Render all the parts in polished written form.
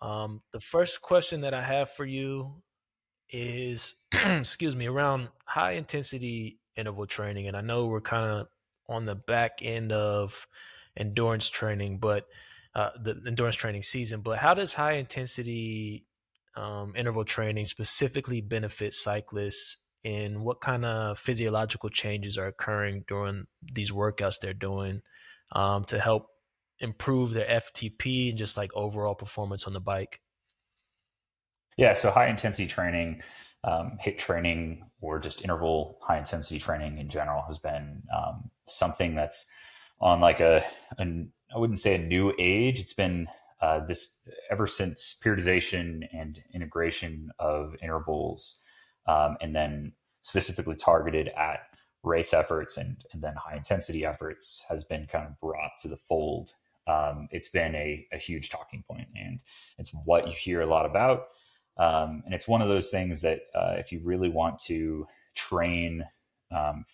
The first question that I have for you is, excuse me, around high intensity interval training. And I know we're kind of on the back end of endurance training, but the endurance training season. But how does high intensity interval training specifically benefit cyclists? And what kind of physiological changes are occurring during these workouts they're doing to help improve their FTP and just like overall performance on the bike? Yeah, so high intensity training, HIIT training, or just interval high intensity training in general has been something that's on like I wouldn't say a new age. It's been this ever since periodization and integration of intervals, and then specifically targeted at race efforts and then high intensity efforts has been kind of brought to the fold. It's been a huge talking point, and it's what you hear a lot about. And it's one of those things that if you really want to train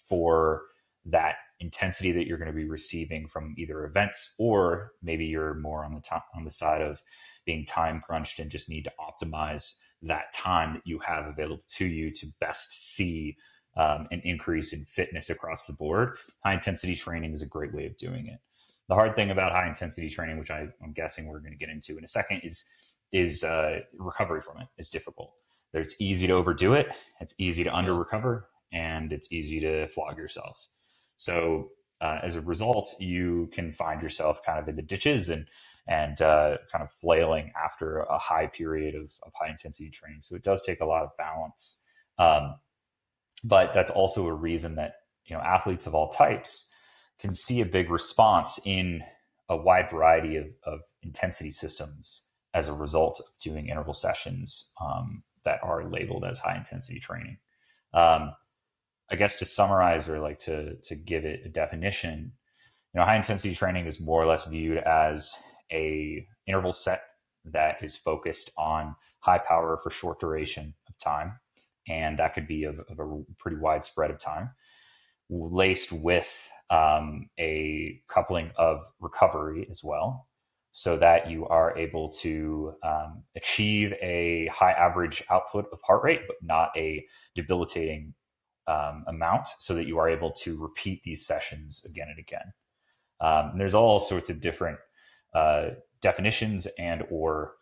for that intensity that you're going to be receiving from either events, or maybe you're more on the side of being time crunched and just need to optimize that time that you have available to you to best see an increase in fitness across the board. High intensity training is a great way of doing it. The hard thing about high intensity training, which I'm guessing we're going to get into in a second, is recovery from it is difficult. It's easy to overdo it, it's easy to under Yeah. recover, and it's easy to flog yourself. So as a result, you can find yourself kind of in the ditches and kind of flailing after a high period of high intensity training. So it does take a lot of balance, but that's also a reason that athletes of all types can see a big response in a wide variety of intensity systems as a result of doing interval sessions that are labeled as high intensity training. Um, I guess to summarize or like to give it a definition, high intensity training is more or less viewed as a interval set that is focused on high power for short duration of time, and that could be of a pretty wide spread of time, laced with a coupling of recovery as well, so that you are able to achieve a high average output of heart rate, but not a debilitating amount, so that you are able to repeat these sessions again and again. And there's all sorts of different definitions and or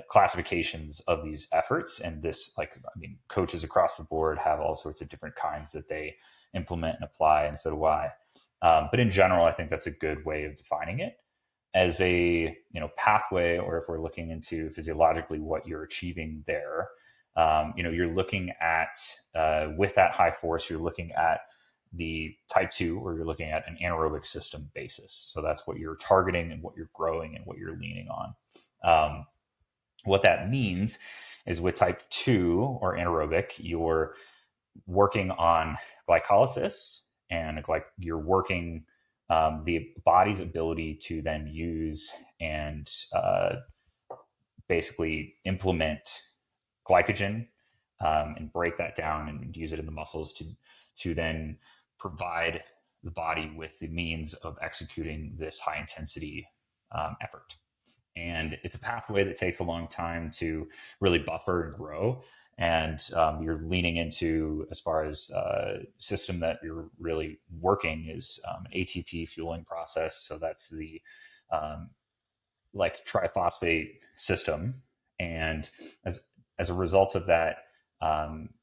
classifications of these efforts. And this, coaches across the board have all sorts of different kinds that they implement and apply, and so do I. But in general, I think that's a good way of defining it as a pathway, or if we're looking into physiologically what you're achieving there. You're looking at with that high force, you're looking at the type 2, or you're looking at an anaerobic system basis. So that's what you're targeting and what you're growing and what you're leaning on. What that means is with type 2 or anaerobic, you're working on glycolysis, and like you're working the body's ability to then use and basically implement glycogen and break that down and use it in the muscles to then provide the body with the means of executing this high intensity effort. And it's a pathway that takes a long time to really buffer and grow. And you're leaning into, as far as system that you're really working, is an ATP fueling process. So that's the like triphosphate system. And as a result of that,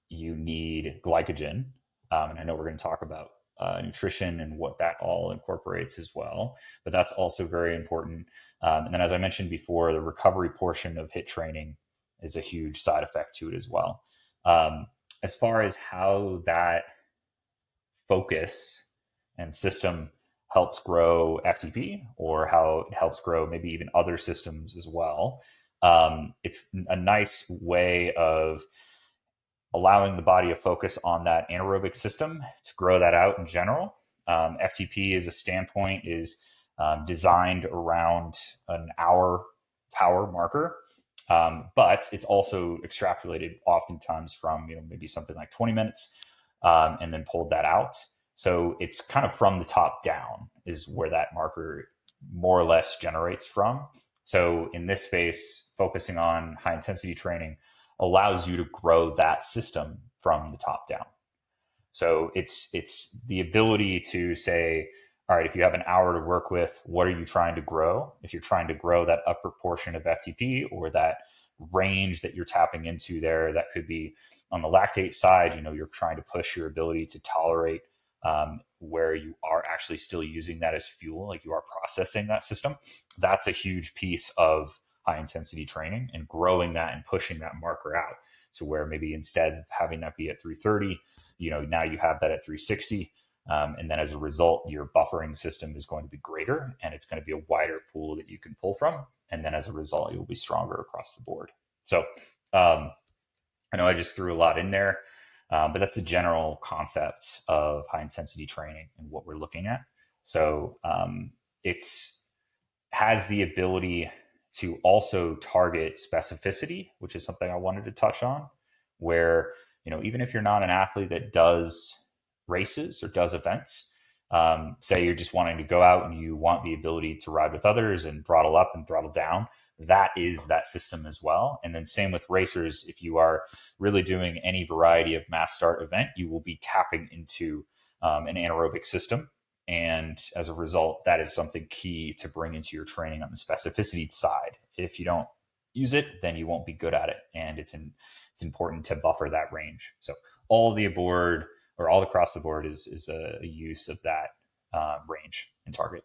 you need glycogen. And I know we're going to talk about nutrition and what that all incorporates as well, but that's also very important. And then, as I mentioned before, the recovery portion of HIIT training is a huge side effect to it as well. As far as how that focus and system helps grow FTP, or how it helps grow maybe even other systems as well, it's a nice way of allowing the body to focus on that anaerobic system to grow that out in general. FTP as a standpoint is designed around an hour power marker, but it's also extrapolated oftentimes from maybe something like 20 minutes, and then pulled that out. So it's kind of from the top down is where that marker more or less generates from. So in this space, focusing on high intensity training allows you to grow that system from the top down. So it's the ability to say, all right, if you have an hour to work with, what are you trying to grow? If you're trying to grow that upper portion of FTP or that range that you're tapping into there, that could be on the lactate side, you're trying to push your ability to tolerate where you are actually still using that as fuel, like you are processing that system. That's a huge piece of high intensity training, and growing that and pushing that marker out to where maybe instead of having that be at 330, now you have that at 360. And then as a result, your buffering system is going to be greater, and it's going to be a wider pool that you can pull from. And then as a result, you'll be stronger across the board. So I know I just threw a lot in there, but that's the general concept of high intensity training and what we're looking at. So it's has the ability to also target specificity, which is something I wanted to touch on, where, even if you're not an athlete that does races or does events, say you're just wanting to go out and you want the ability to ride with others and throttle up and throttle down, that is that system as well. And then same with racers. If you are really doing any variety of mass start event, you will be tapping into an anaerobic system. And as a result, that is something key to bring into your training on the specificity side. If you don't use it, then you won't be good at it. And it's important to buffer that range. So all across the board is a use of that range and target.